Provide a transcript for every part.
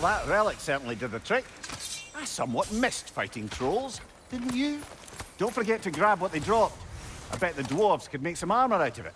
Well, that relic certainly did the trick. I somewhat missed fighting trolls, didn't you? Don't forget to grab what they dropped. I bet the dwarves could make some armor out of it.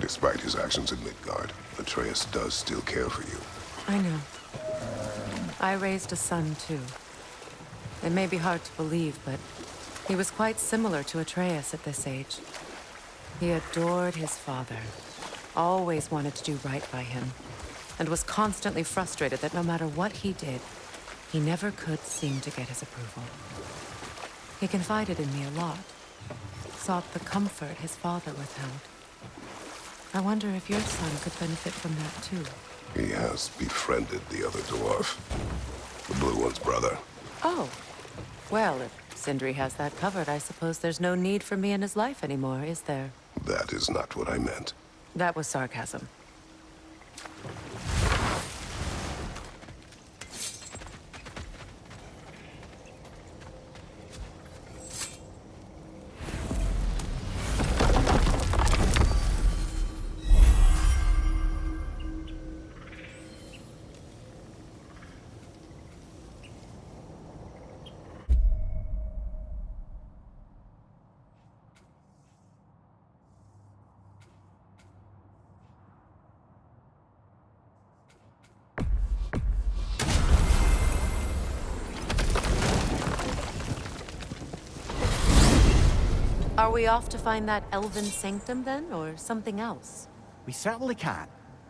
Despite his actions in Midgard, Atreus does still care for you. I know. I raised a son, too. It may be hard to believe, but he was quite similar to Atreus at this age. He adored his father, always wanted to do right by him, and was constantly frustrated that no matter what he did, he never could seem to get his approval. He confided in me a lot, sought the comfort his father withheld. I wonder if your son could benefit from that, too. He has befriended the other dwarf. The blue one's brother. Oh. Well, if Sindri has that covered, I suppose there's no need for me in his life anymore, is there? That is not what I meant. That was sarcasm. Are we off to find that elven sanctum, then, or something else? We certainly can.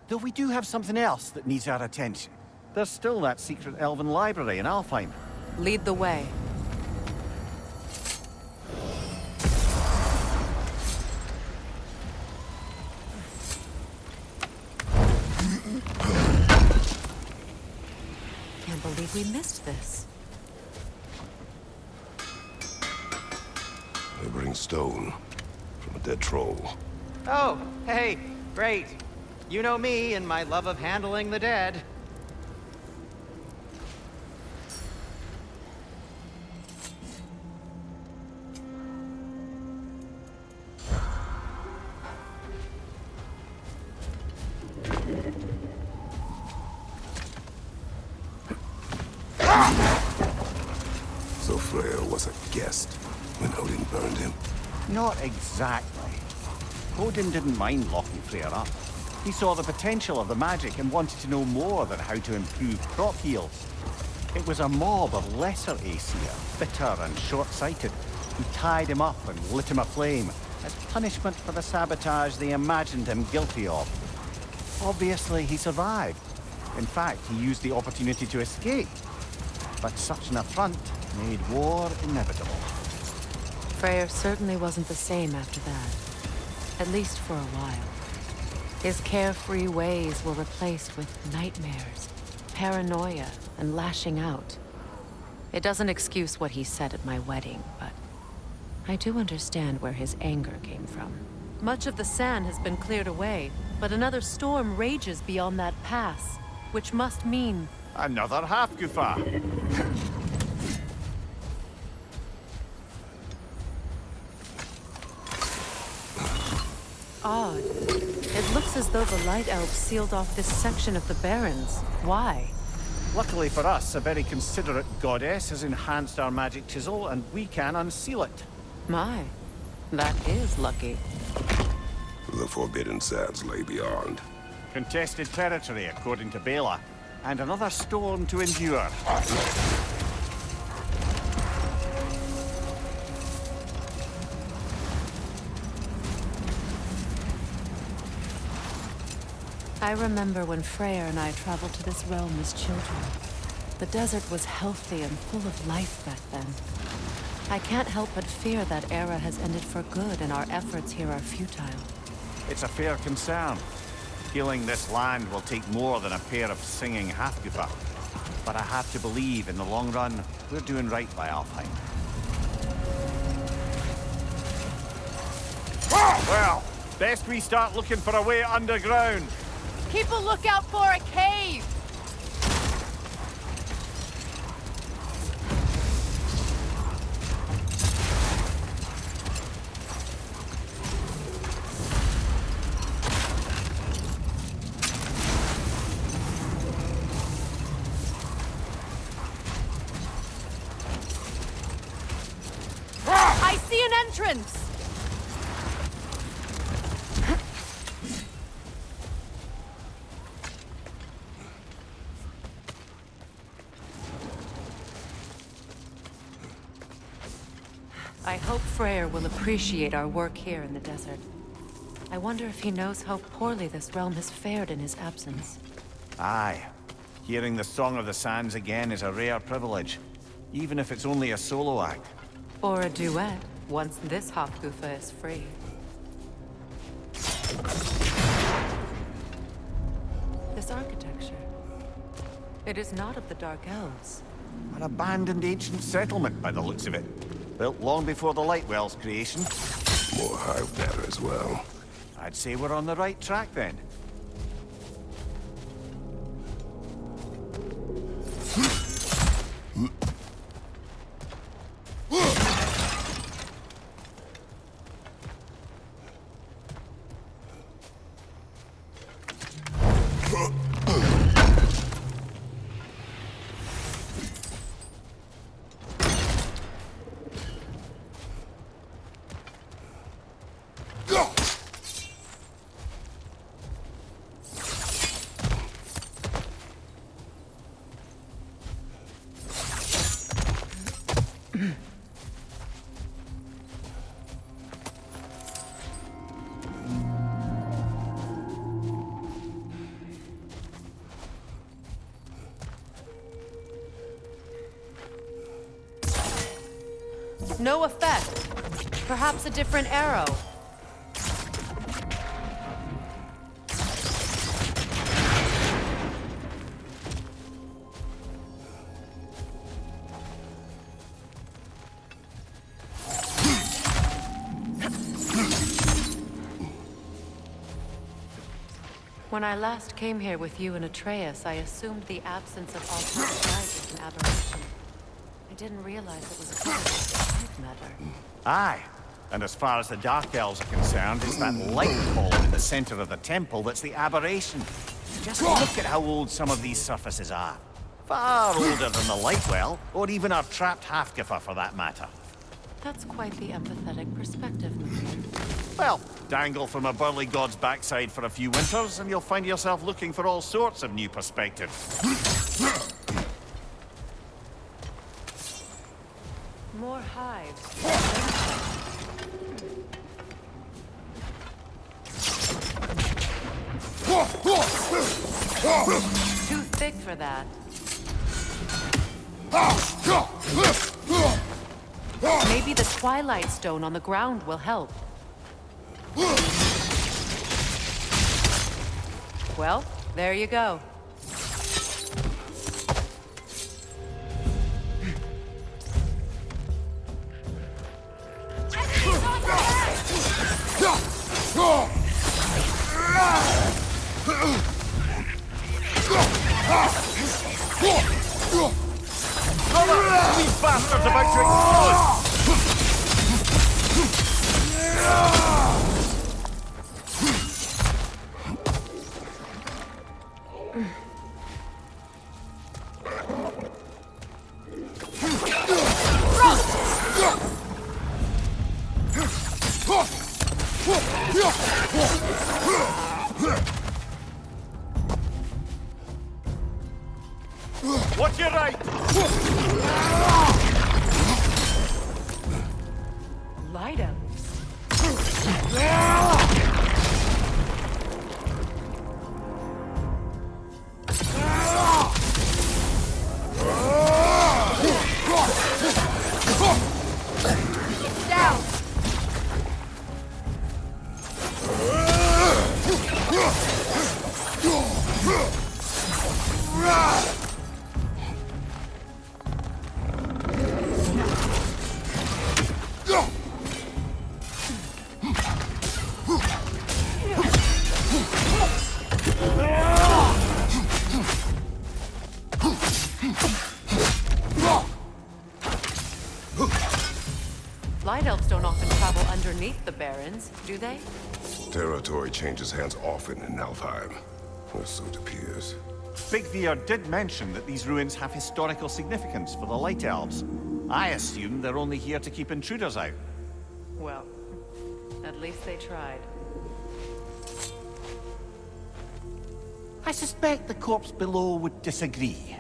Though we do have something else that needs our attention. There's still that secret elven library in Alfheim. Lead the way. Can't believe we missed this. They bring stone from a dead troll. Oh, hey, great. You know me and my love of handling the dead. So Freyr was a guest when Odin burned him. Not exactly. Odin didn't mind locking Freyr up. He saw the potential of the magic and wanted to know more than how to improve crop yields. It was a mob of lesser Aesir, bitter and short-sighted, who tied him up and lit him aflame as punishment for the sabotage they imagined him guilty of. Obviously, he survived. In fact, he used the opportunity to escape. But such an affront made war inevitable. Freyr certainly wasn't the same after that. At least for a while. His carefree ways were replaced with nightmares, paranoia, and lashing out. It doesn't excuse what he said at my wedding, but I do understand where his anger came from. Much of the sand has been cleared away, but another storm rages beyond that pass, which must mean... Another half-Gufa. Odd. It looks as though the Light Elves sealed off this section of the Barrens. Why? Luckily for us, a very considerate goddess has enhanced our magic chisel, and we can unseal it. My, that is lucky. The forbidden sands lay beyond. Contested territory, according to Bela, and another storm to endure. I remember when Freyr and I traveled to this realm as children. The desert was healthy and full of life back then. I can't help but fear that era has ended for good and our efforts here are futile. It's a fair concern. Healing this land will take more than a pair of singing Halfgoofer. But I have to believe, in the long run, we're doing right by Alfheim. Well, best we start looking for a way underground. Keep a lookout for a cave! I see an entrance! I hope Freyr will appreciate our work here in the desert. I wonder if he knows how poorly this realm has fared in his absence. Aye. Hearing the Song of the Sands again is a rare privilege, even if it's only a solo act. Or a duet, once this Hofgufa is free. This architecture. It is not of the Dark Elves. An abandoned ancient settlement, by the looks of it. Built long before the Lightwell's creation. More hive matter as well. I'd say we're on the right track then. No effect. Perhaps a different arrow. When I last came here with you and Atreus, I assumed the absence of all past life was an aberration. I didn't realize it was caused by white matter. Aye. And as far as the Dark Elves are concerned, it's that light ball in the center of the temple that's the aberration. Just look at how old some of these surfaces are. Far older than the Lightwell, or even our trapped Halfgoofer for that matter. That's quite the empathetic perspective, Maria. Well, dangle from a burly god's backside for a few winters, and you'll find yourself looking for all sorts of new perspectives. More hives. Too thick for that. Maybe the Twilight Stone on the ground will help. Well, there you go. These bastards about to explode! Watch your right! Light elves. the Barons, do they? Territory changes hands often in Alfheim, or so it appears. Big Veer did mention that these ruins have historical significance for the Light Elves. I assume they're only here to keep intruders out. Well, at least they tried. I suspect the corpse below would disagree.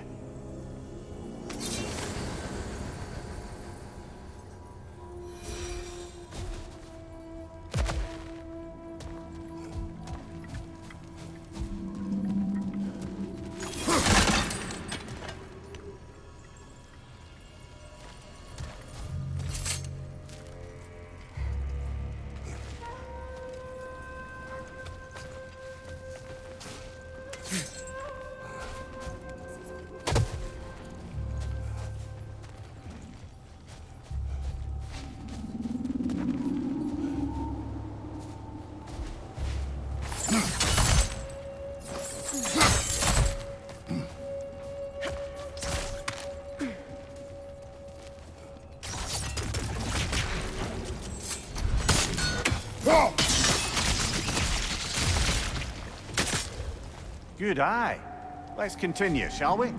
Good eye. Let's continue, shall we?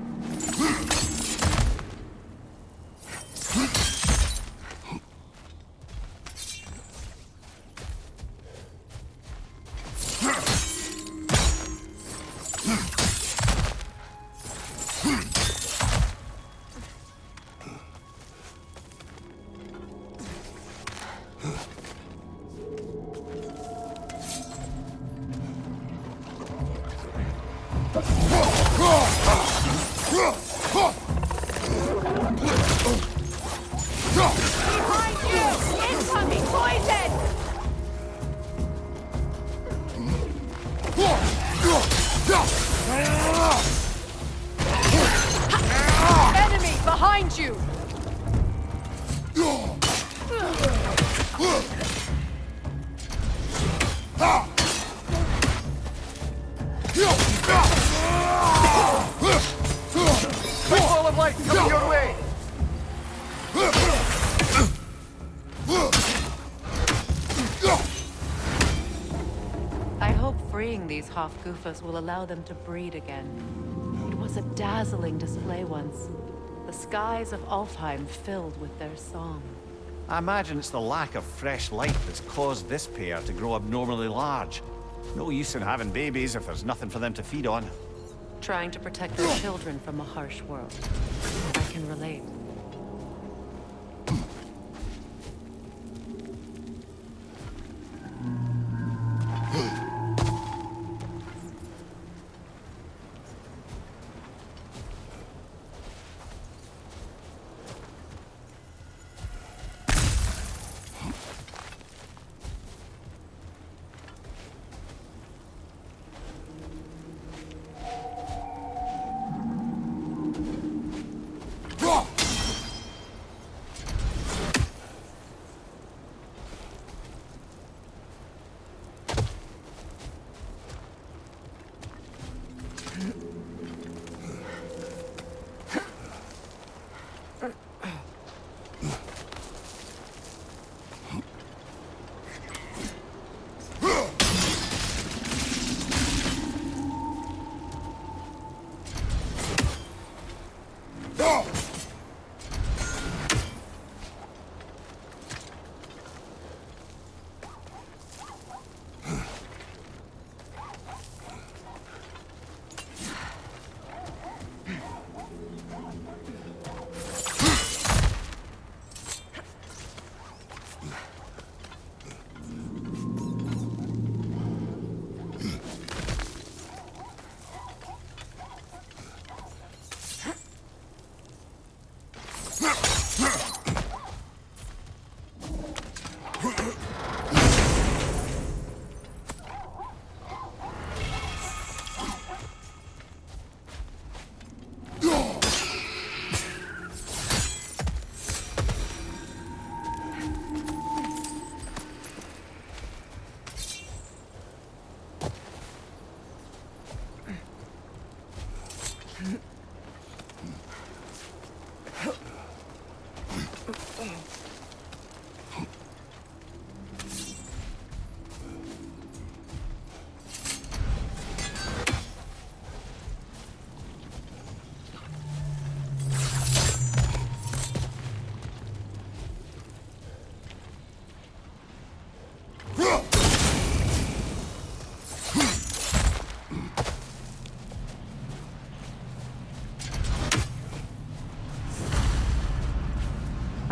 Behind you! Incoming poison! Enemy behind you! Quick ball of light coming your way! I hope freeing these Hofgufas will allow them to breed again. It was a dazzling display once. The skies of Alfheim filled with their song. I imagine it's the lack of fresh light that's caused this pair to grow abnormally large. No use in having babies if there's nothing for them to feed on. Trying to protect their children from a harsh world. I can relate.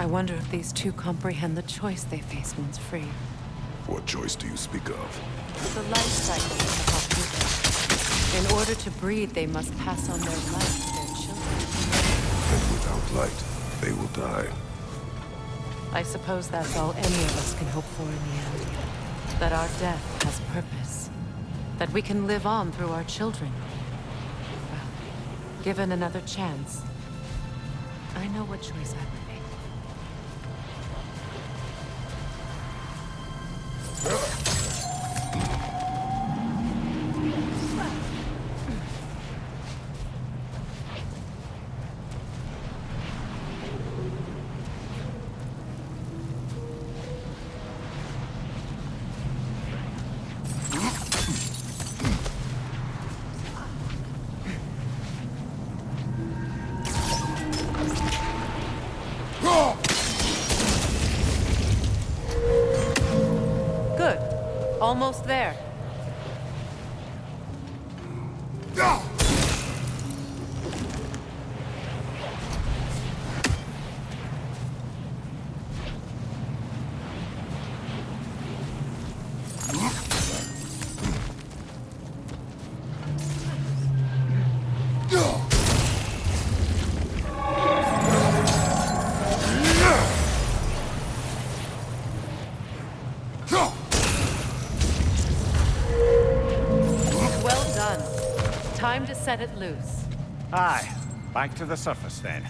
wonder if these two comprehend the choice they face once free. What choice do you speak of? The life cycle of our people. In order to breed, they must pass on their life to their children. And without light, they will die. I suppose that's all any of us can hope for in the end. That our death has purpose. That we can live on through our children. Well, given another chance, I know what choice I would make. Good. Almost there. Well done. Time to set it loose. Aye, back to the surface then.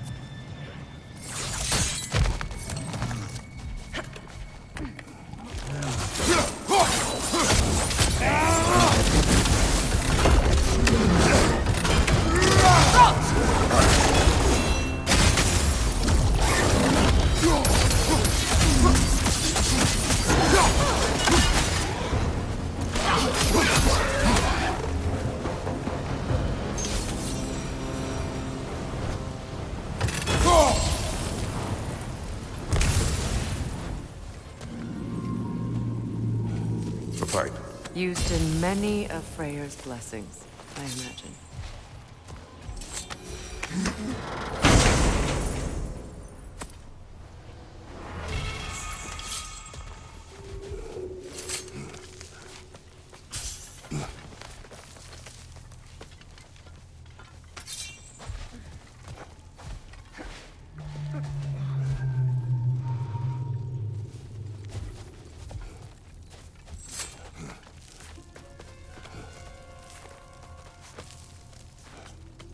The fight. Used in many of Freyr's blessings, I imagine.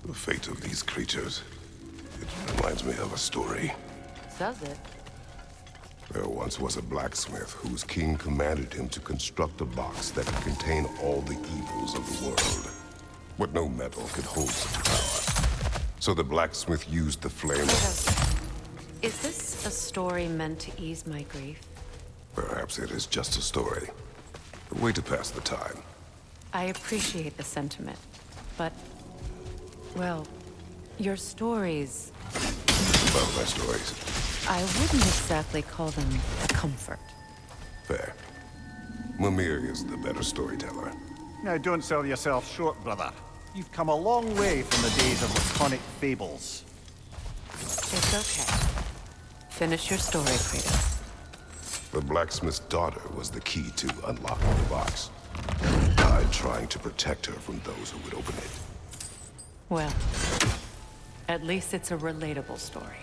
The fate of these creatures. It reminds me of a story. Does it? There once was a blacksmith whose king commanded him to construct a box that could contain all the evils of the world. But no metal could hold such power. So the blacksmith used the flame. Is this a story meant to ease my grief? Perhaps it is just a story. A way to pass the time. I appreciate the sentiment, but, well, your stories, Well, my stories. I wouldn't exactly call them a comfort. Fair. Mimir is the better storyteller. Now don't sell yourself short, brother. You've come a long way from the days of laconic fables. It's okay. Finish your story, Kratos. The blacksmith's daughter was the key to unlocking the box. He died trying to protect her from those who would open it. Well, at least it's a relatable story.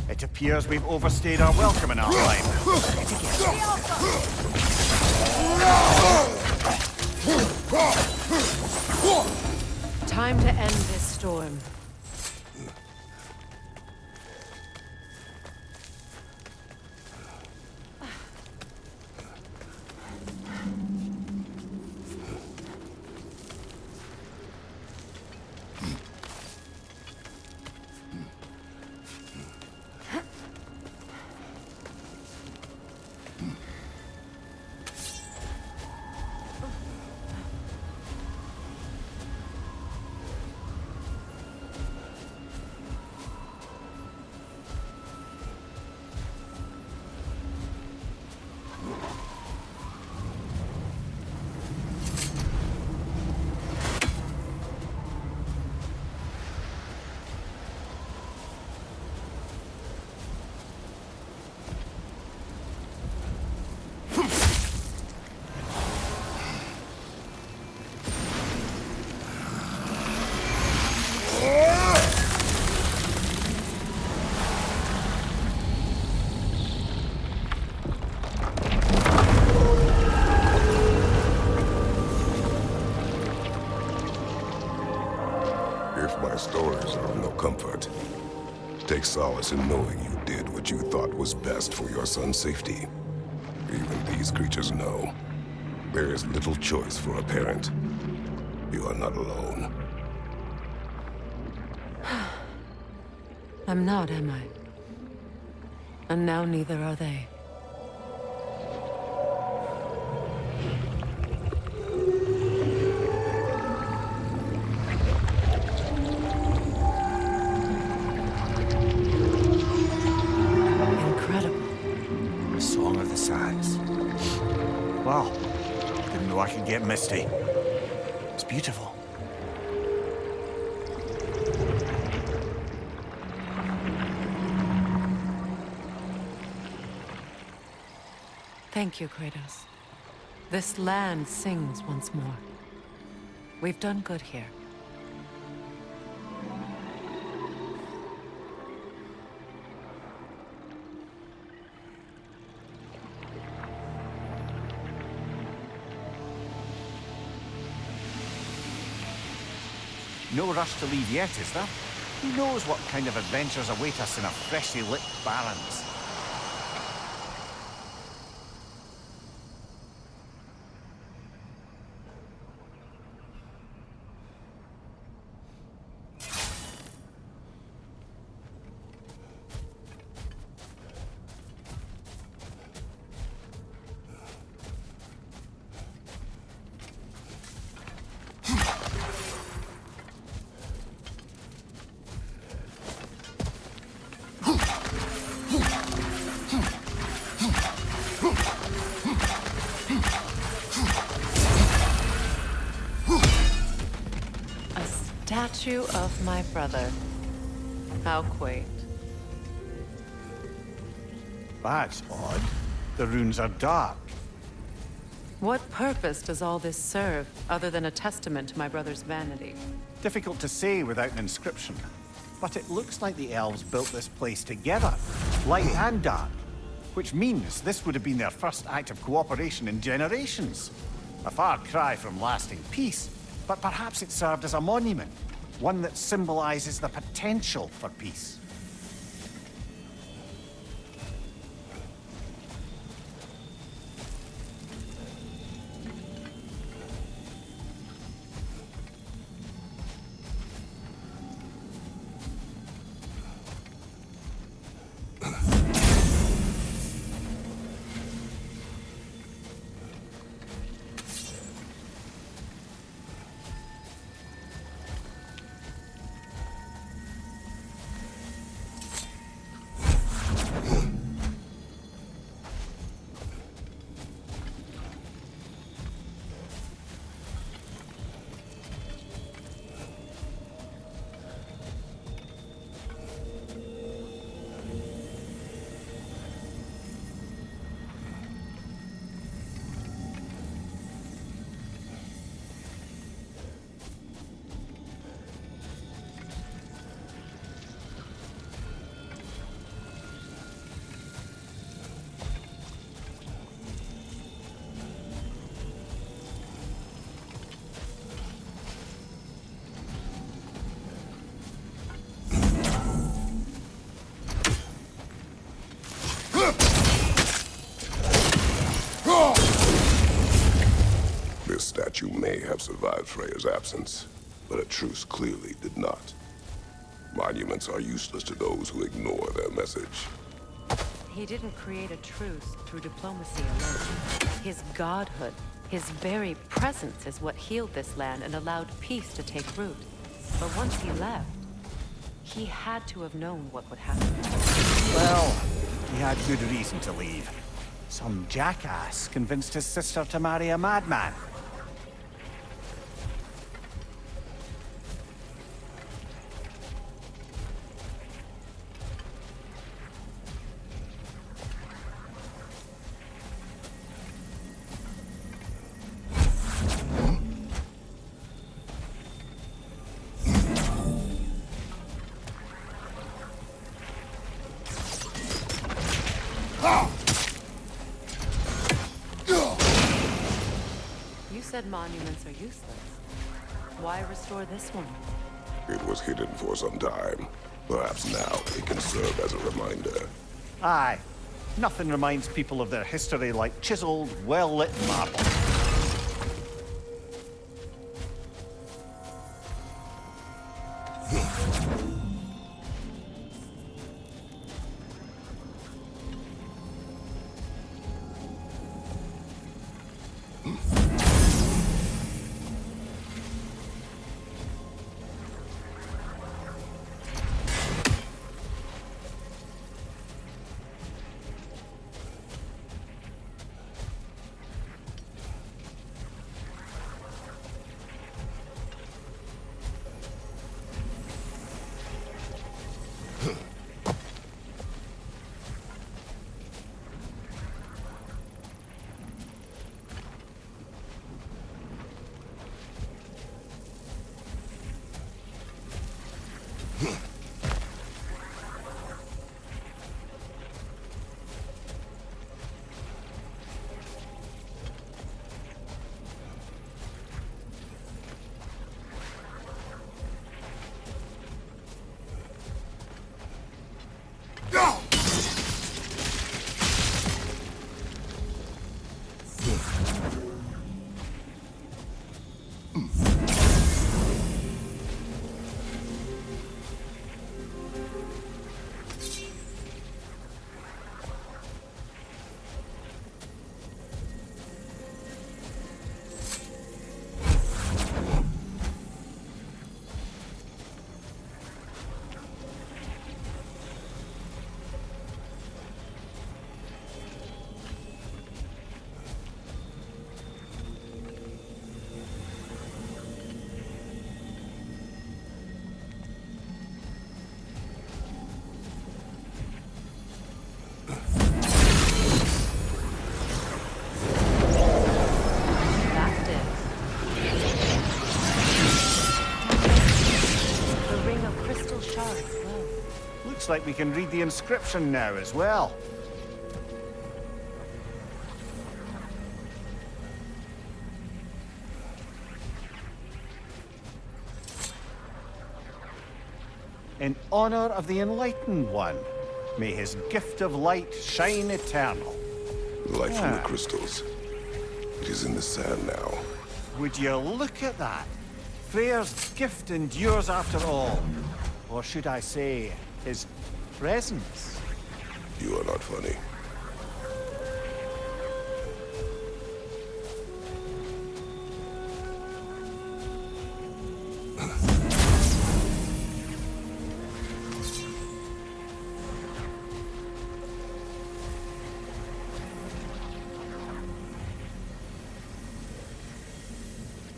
It appears we've overstayed our welcome in our line. Time to end this storm. Stories are of no comfort. Take solace in knowing you did what you thought was best for your son's safety. Even these creatures know. There is little choice for a parent. You are not alone. I'm not, am I? And now neither are they. Incredible. The Song of the Sands. Wow. Didn't know I could get misty. It's beautiful. Thank you, Kratos. This land sings once more. We've done good here. No rush to leave yet, is there? Who knows what kind of adventures await us in our freshly lit barrens? Statue of my brother. How quaint. That's odd. The runes are dark. What purpose does all this serve, other than a testament to my brother's vanity? Difficult to say without an inscription. But it looks like the elves built this place together, light and dark. Which means this would have been their first act of cooperation in generations. A far cry from lasting peace, but perhaps it served as a monument. One that symbolizes the potential for peace. This statue may have survived Freya's absence, but a truce clearly did not. Monuments are useless to those who ignore their message. He didn't create a truce through diplomacy alone. His godhood, his very presence is what healed this land and allowed peace to take root. But once he left, he had to have known what would happen. Well, he had good reason to leave. Some jackass convinced his sister to marry a madman. You said monuments are useless. Why restore this one? It was hidden for some time. Perhaps now it can serve as a reminder. Aye. Nothing reminds people of their history like chiseled, well-lit marble. That's it. The ring of crystal shards glow. Looks like we can read the inscription now as well. In honor of the Enlightened One, may his gift of light shine eternal. The light from the Ah. crystals. It is in the sand now. Would you look at that? Freyr's gift endures after all. Or should I say, his presence? You are not funny.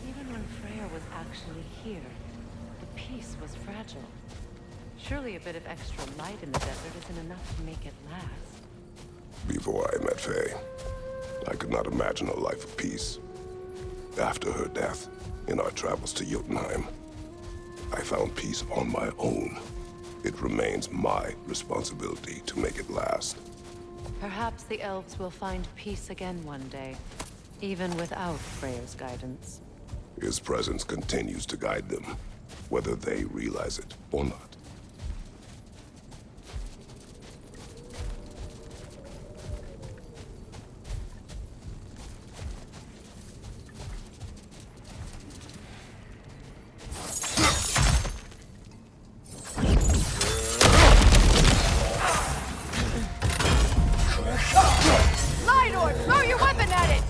Even when Freyr was actually here, the peace was fragile. Surely a bit of extra light in the desert isn't enough to make it last. Before I met Faye, I could not imagine a life of peace. After her death, in our travels to Jotunheim, I found peace on my own. It remains my responsibility to make it last. Perhaps the elves will find peace again one day, even without Freyr's guidance. His presence continues to guide them, whether they realize it or not. Lidor, throw your weapon at it!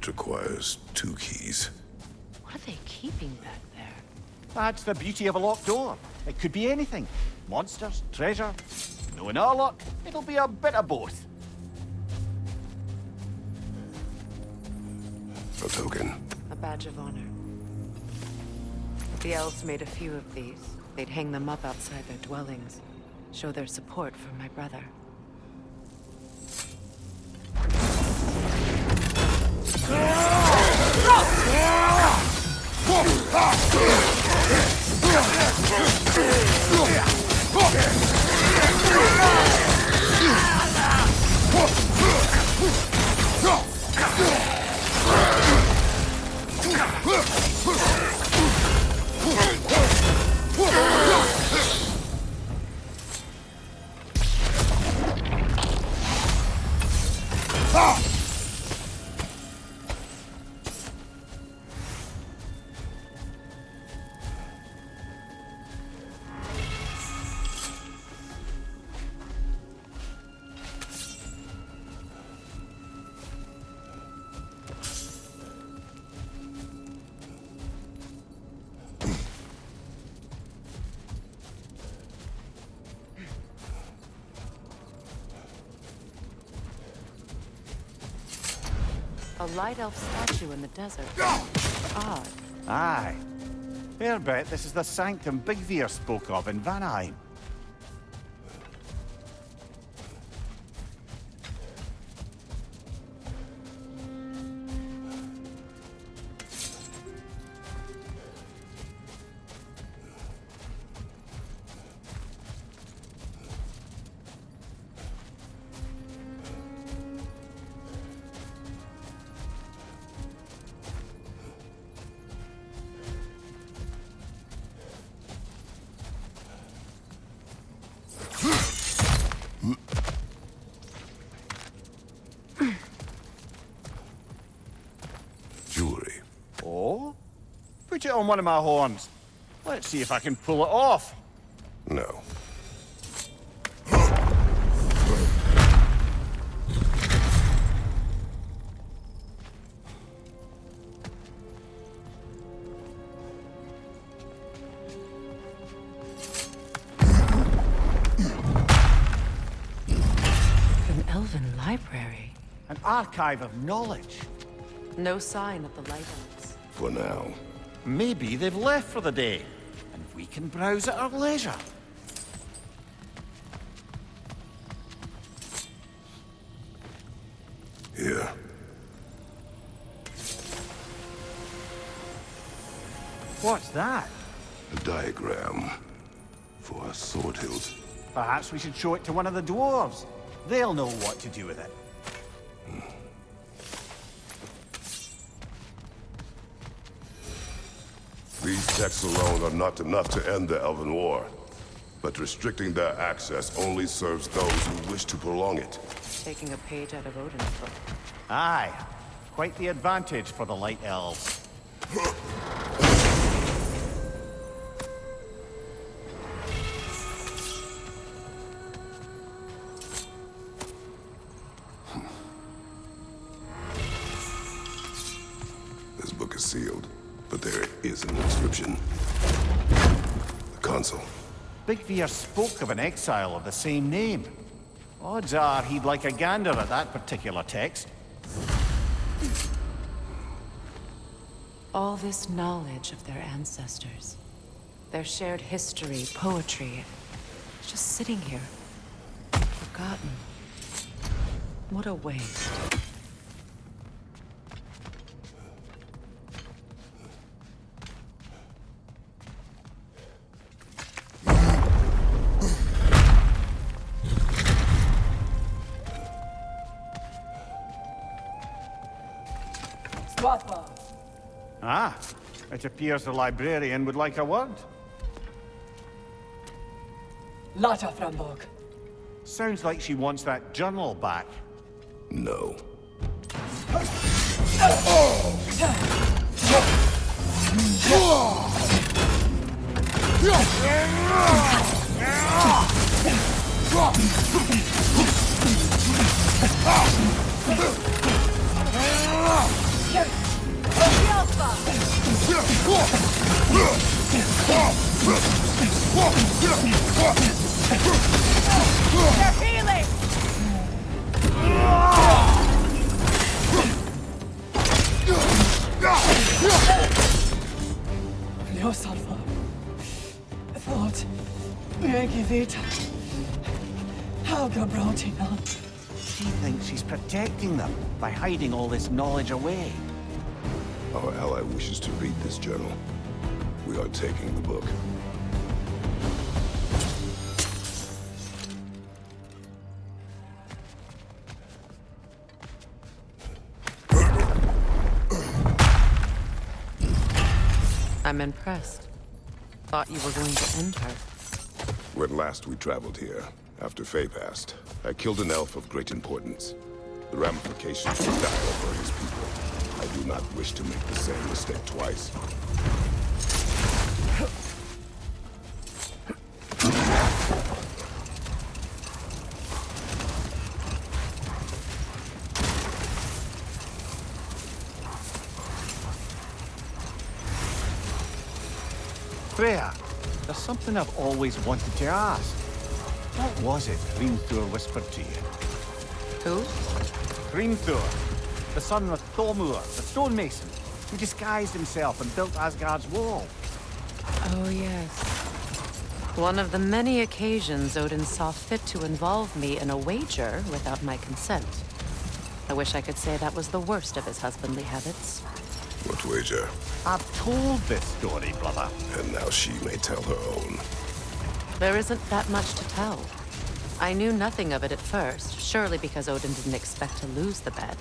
It requires 2 keys. What are they keeping back there? That's the beauty of a locked door. It could be anything. Monsters, treasure. Knowing our luck, it'll be a bit of both. A token. A badge of honor. The elves made a few of these. They'd hang them up outside their dwellings. Show their support for my brother. A light elf statue in the desert. Odd. Aye. Fair bet this is the sanctum Bigveer spoke of in Vanheim. Jewelry. Oh? Put it on one of my horns. Let's see if I can pull it off. No. An elven library. An archive of knowledge. No sign of the light elves. For now. Maybe they've left for the day, and we can browse at our leisure. Here. What's that? A diagram. For a sword hilt. Perhaps we should show it to one of the dwarves. They'll know what to do with it. These texts alone are not enough to end the Elven War. But restricting their access only serves those who wish to prolong it. Taking a page out of Odin's book. Aye. Quite the advantage for the Light Elves. This book is sealed, but there is an inscription. The console. Bigveer spoke of an exile of the same name. Odds are he'd like a gander at that particular text. All this knowledge of their ancestors. Their shared history, poetry. Just sitting here. Forgotten. What a waste. Ah, it appears the librarian would like a word. Lata Frambog. Sounds like she wants that journal back. No. They're healing! Ljósalfa. Thought. Megivita. Helga Brotina. She thinks she's protecting them by hiding all this knowledge away. Our ally wishes to read this journal. We are taking the book. I'm impressed. Thought you were going to end her. When last we traveled here, after Faye passed, I killed an elf of great importance. The ramifications were dire for his people. I do not wish to make the same mistake twice. Freya, there's something I've always wanted to ask. What was it Hrimthur whispered to you? Who? Hrimthur, the son of Thormur, the stonemason, who disguised himself and built Asgard's wall. Oh, yes. One of the many occasions Odin saw fit to involve me in a wager without my consent. I wish I could say that was the worst of his husbandly habits. What wager? I've told this story, brother. And now she may tell her own. There isn't that much to tell. I knew nothing of it at first, surely because Odin didn't expect to lose the bet.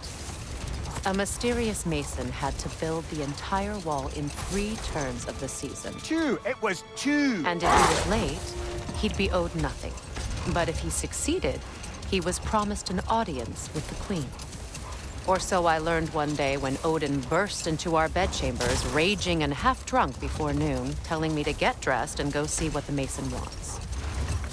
A mysterious mason had to build the entire wall in 3 turns of the season. 2! It was 2! And if he was late, he'd be owed nothing. But if he succeeded, he was promised an audience with the queen. Or so I learned one day when Odin burst into our bedchambers, raging and half-drunk before noon, telling me to get dressed and go see what the mason wants.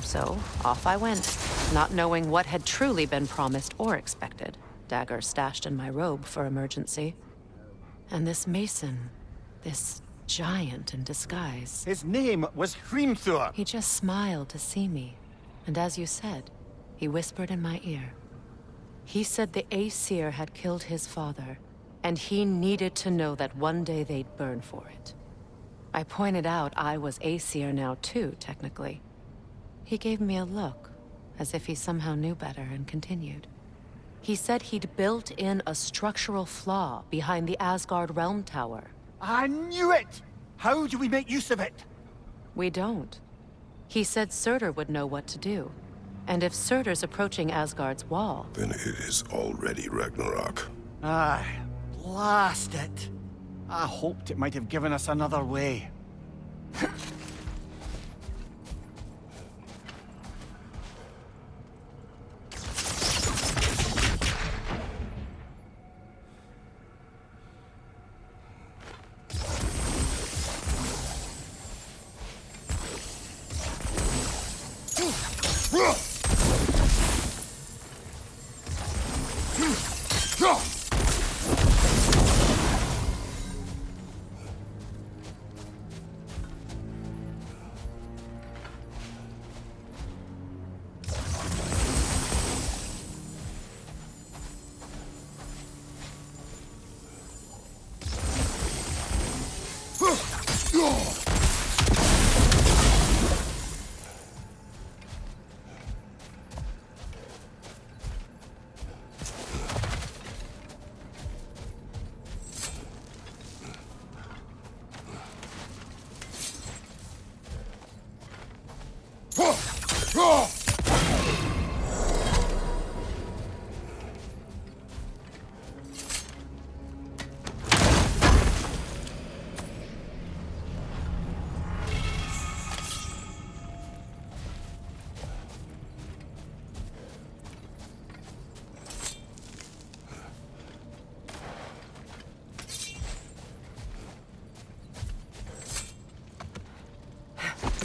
So, off I went, not knowing what had truly been promised or expected, dagger stashed in my robe for emergency. And this mason, this giant in disguise, His name was Hrimthur. he just smiled to see me. And as you said, he whispered in my ear. He said the Aesir had killed his father, and he needed to know that one day they'd burn for it. I pointed out I was Aesir now too, technically. He gave me a look, as if he somehow knew better, and continued. He said he'd built in a structural flaw behind the Asgard Realm Tower. I knew it! How do we make use of it? We don't. He said Surtur would know what to do. And if Surtur's approaching Asgard's wall... Then it is already Ragnarok. Aye, blast it. I hoped it might have given us another way.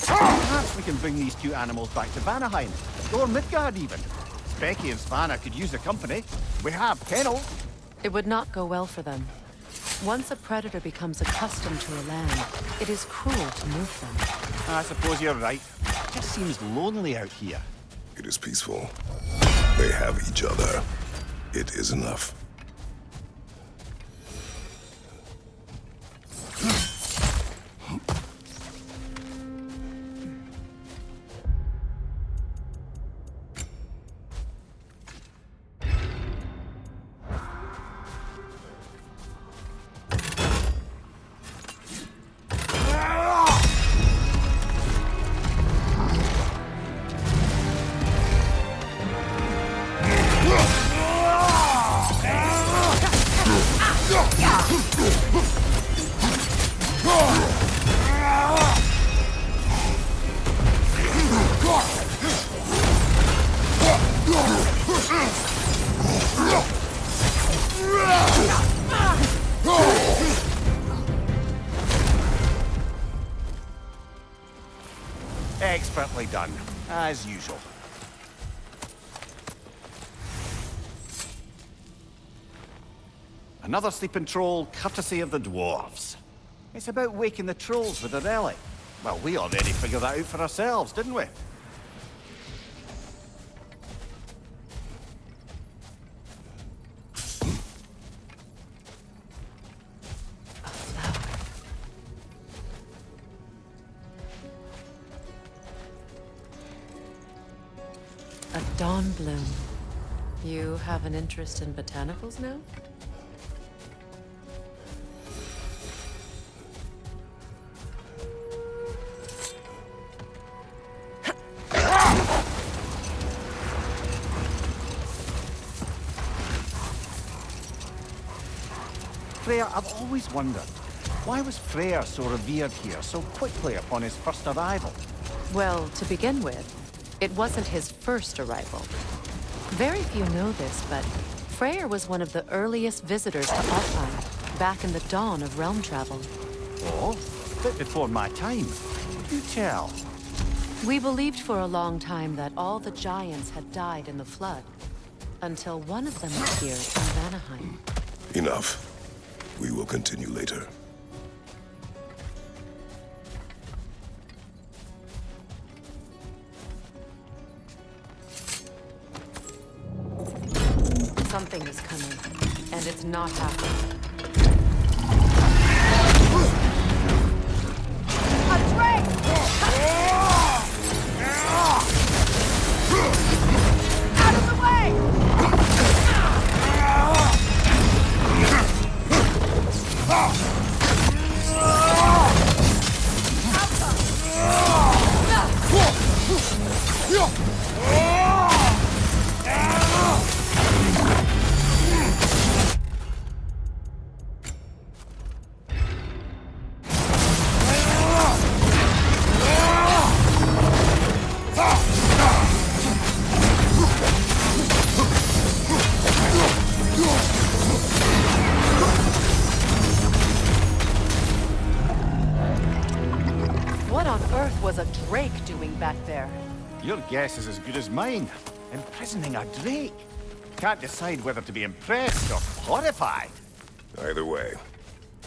Perhaps we can bring these 2 animals back to Vanaheim, or Midgard even. Becky and Svanna could use the company. We have kennels. It would not go well for them. Once a predator becomes accustomed to a land, it is cruel to move them. I suppose you're right. just seems lonely out here. It is peaceful. They have each other. It is enough. Expertly done, as usual. Another sleeping troll, courtesy of the dwarves. It's about waking the trolls with a relic. Well, we already figured that out for ourselves, didn't we? A dawn bloom. You have an interest in botanicals now? Freya, I've always wondered, why was Freyr so revered here so quickly upon his first arrival? Well, to begin with, it wasn't his first arrival. Very few know this, but Freyr was one of the earliest visitors to Alfheim, back in the dawn of realm travel. Oh, a bit before my time. Do tell. We believed for a long time that all the giants had died in the flood, until one of them appeared in Vanaheim. Enough. We will continue later. Something is coming, and it's not happening. A drake! Out of the way! What on earth was a drake doing back there? Your guess is as good as mine. Imprisoning a drake. Can't decide whether to be impressed or horrified. Either way,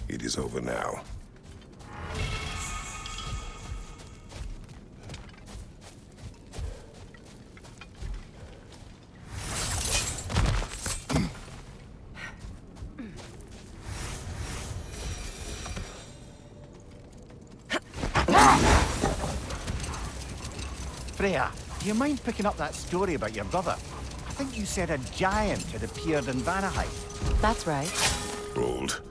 it is over now. Freya, do you mind picking up that story about your brother? I think you said a giant had appeared in Vanaheim. That's right. Hold.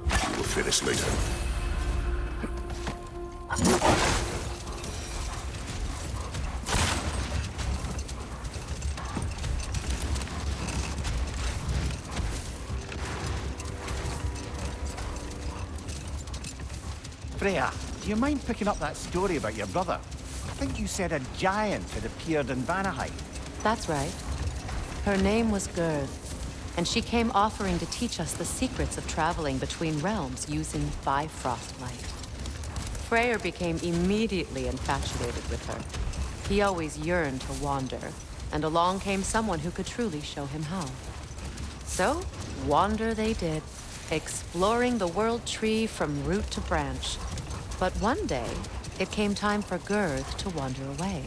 We will finish later. Freya, do you mind picking up that story about your brother? I think you said a giant had appeared in Vanaheim. That's right. Her name was Gerd, and she came offering to teach us the secrets of traveling between realms using Bifrost light. Freyr became immediately infatuated with her. He always yearned to wander, and along came someone who could truly show him how. So, wander they did, exploring the world tree from root to branch. But one day, it came time for Gerd to wander away.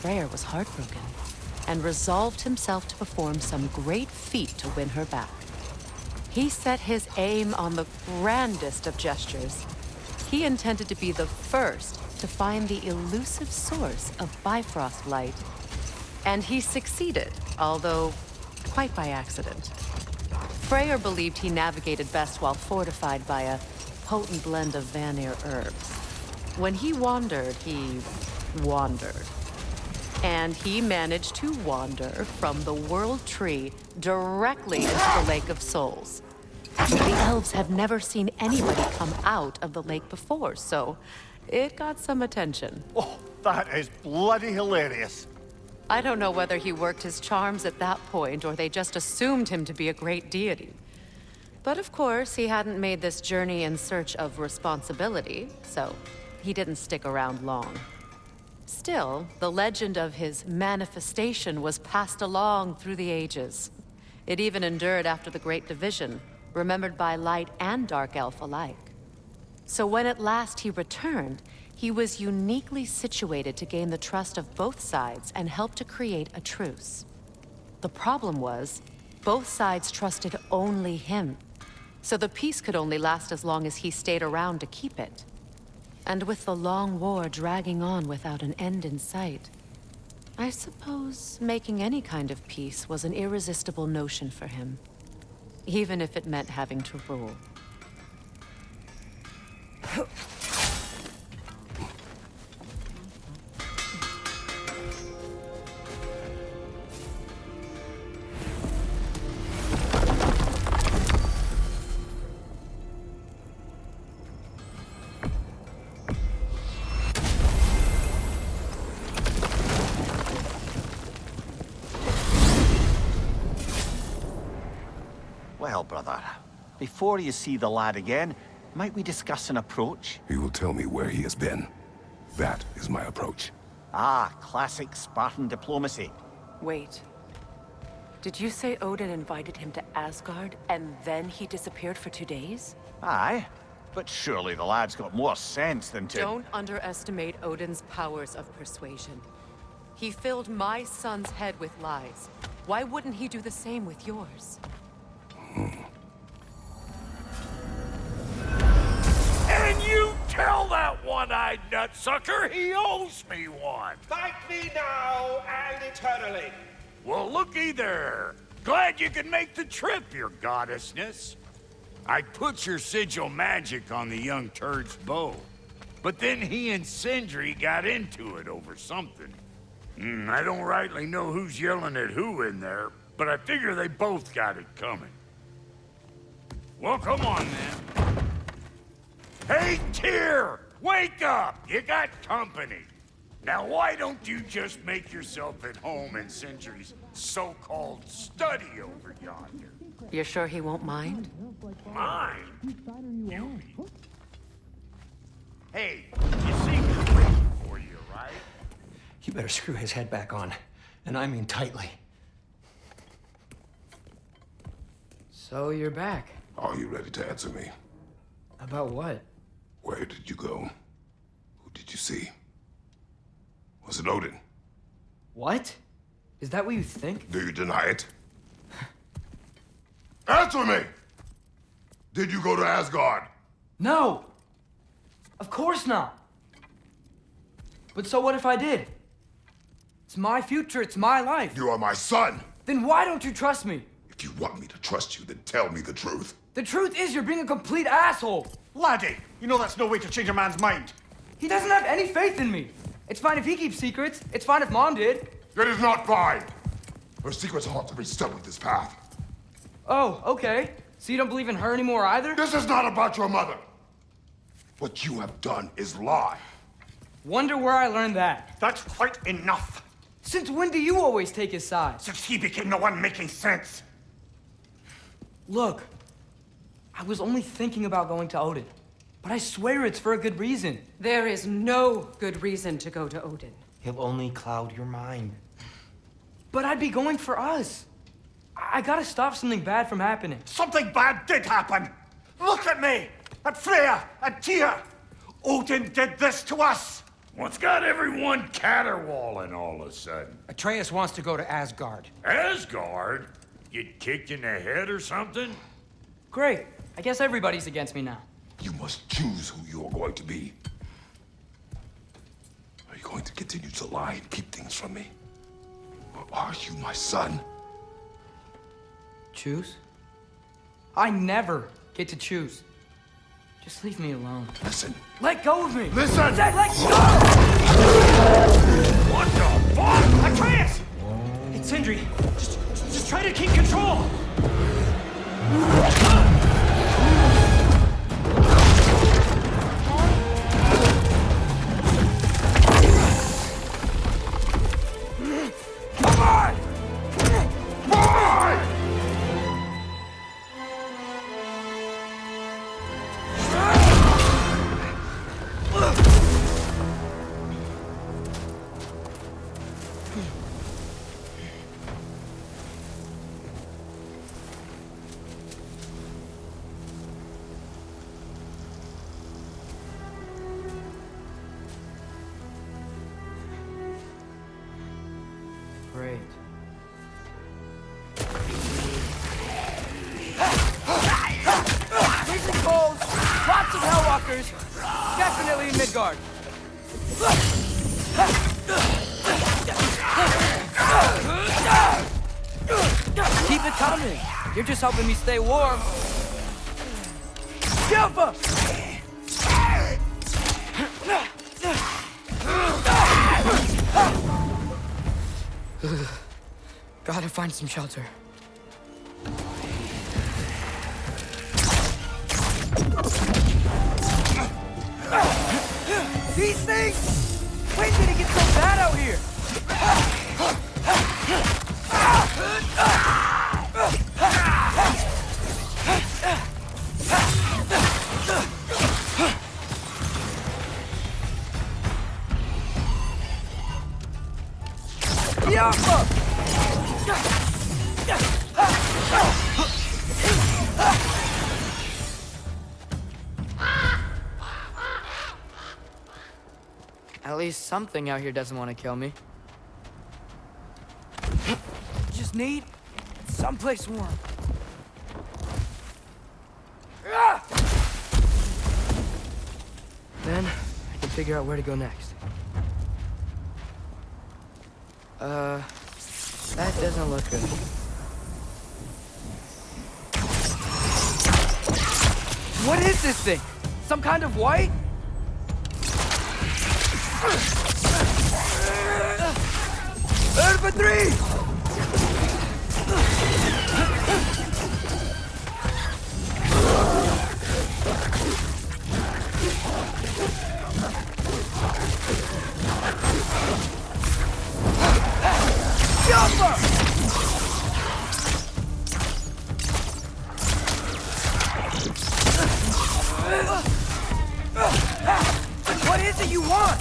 Freyr was heartbroken and resolved himself to perform some great feat to win her back. He set his aim on the grandest of gestures. He intended to be the first to find the elusive source of Bifrost light. And he succeeded, although quite by accident. Freyr believed he navigated best while fortified by a potent blend of Vanir herbs. When he wandered, he wandered. And he managed to wander from the World Tree directly into the Lake of Souls. The elves have never seen anybody come out of the lake before, so it got some attention. Oh, that is bloody hilarious. I don't know whether he worked his charms at that point or they just assumed him to be a great deity. But of course, he hadn't made this journey in search of responsibility, so he didn't stick around long. Still, the legend of his manifestation was passed along through the ages. It even endured after the Great Division, remembered by Light and Dark Elf alike. So when at last he returned, he was uniquely situated to gain the trust of both sides and help to create a truce. The problem was, both sides trusted only him, so the peace could only last as long as he stayed around to keep it. And with the long war dragging on without an end in sight, I suppose making any kind of peace was an irresistible notion for him, even if it meant having to rule. Well, brother, before you see the lad again, might we discuss an approach? He will tell me where he has been. That is my approach. Ah, classic Spartan diplomacy. Wait. Did you say Odin invited him to Asgard, and then he disappeared for 2 days? Aye, but surely the lad's got more sense than to... Don't underestimate Odin's powers of persuasion. He filled my son's head with lies. Why wouldn't he do the same with yours? And you tell that one-eyed nutsucker he owes me one. Thank me now and eternally. Well, looky there. Glad you can make the trip, your goddessness. I put your sigil magic on the young turd's bow, but then he and Sindri got into it over something. I don't rightly know who's yelling at who in there, but I figure they both got it coming. Well, come on, then. Hey, Tyr! Wake up! You got company. Now, why don't you just make yourself at home in Sindri's so-called study over yonder? You're sure he won't mind? Mine? You mean? Hey, you see me waiting for you, right? You better screw his head back on. And I mean tightly. So you're back. Are you ready to answer me? About what? Where did you go? Who did you see? Was it Odin? What? Is that what you think? Do you deny it? Answer me! Did you go to Asgard? No! Of course not! But so what if I did? It's my future, it's my life. You are my son! Then why don't you trust me? If you want me to trust you, then tell me the truth. The truth is you're being a complete asshole! Laddie, you know that's no way to change a man's mind. He doesn't have any faith in me. It's fine if he keeps secrets. It's fine if Mom did. It is not fine! Her secrets ought to be stuck with this path. Oh, okay. So you don't believe in her anymore either? This is not about your mother! What you have done is lie. Wonder where I learned that. That's quite enough. Since when do you always take his side? Since he became the one making sense. Look, I was only thinking about going to Odin. But I swear it's for a good reason. There is no good reason to go to Odin. He'll only cloud your mind. But I'd be going for us. I gotta stop something bad from happening. Something bad did happen. Look at me, at Freya, at Tyr. Odin did this to us! What's got everyone caterwauling all of a sudden? Atreus wants to go to Asgard. Asgard? Get kicked in the head or something? Great. I guess everybody's against me now. You must choose who you're going to be. Are you going to continue to lie and keep things from me? Or are you my son? Choose? I never get to choose. Just leave me alone. Listen. Let go of me! Listen! I said let go! What the fuck? Atreus! It's Sindri. Just try to keep control! Come on! Boy! Great. Freezing cold, lots of Hellwalkers, definitely in Midgard. Keep it coming. You're just helping me stay warm. Jumpa! Gotta find some shelter. These things! When did it get so bad out here? At least something out here doesn't want to kill me. Just need someplace warm. Then I can figure out where to go next. That doesn't look good. What is this thing? Some kind of white? Urban 3! What is it you want?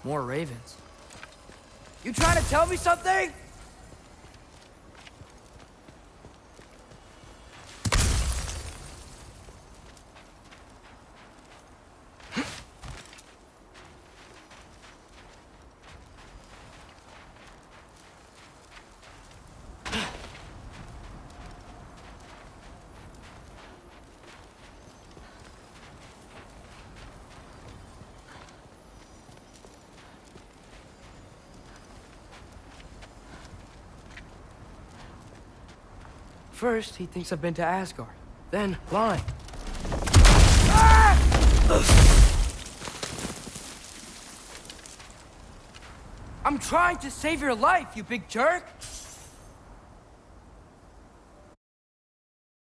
More ravens. You trying to tell me something? First, he thinks I've been to Asgard. Then, lying. Ah! I'm trying to save your life, you big jerk!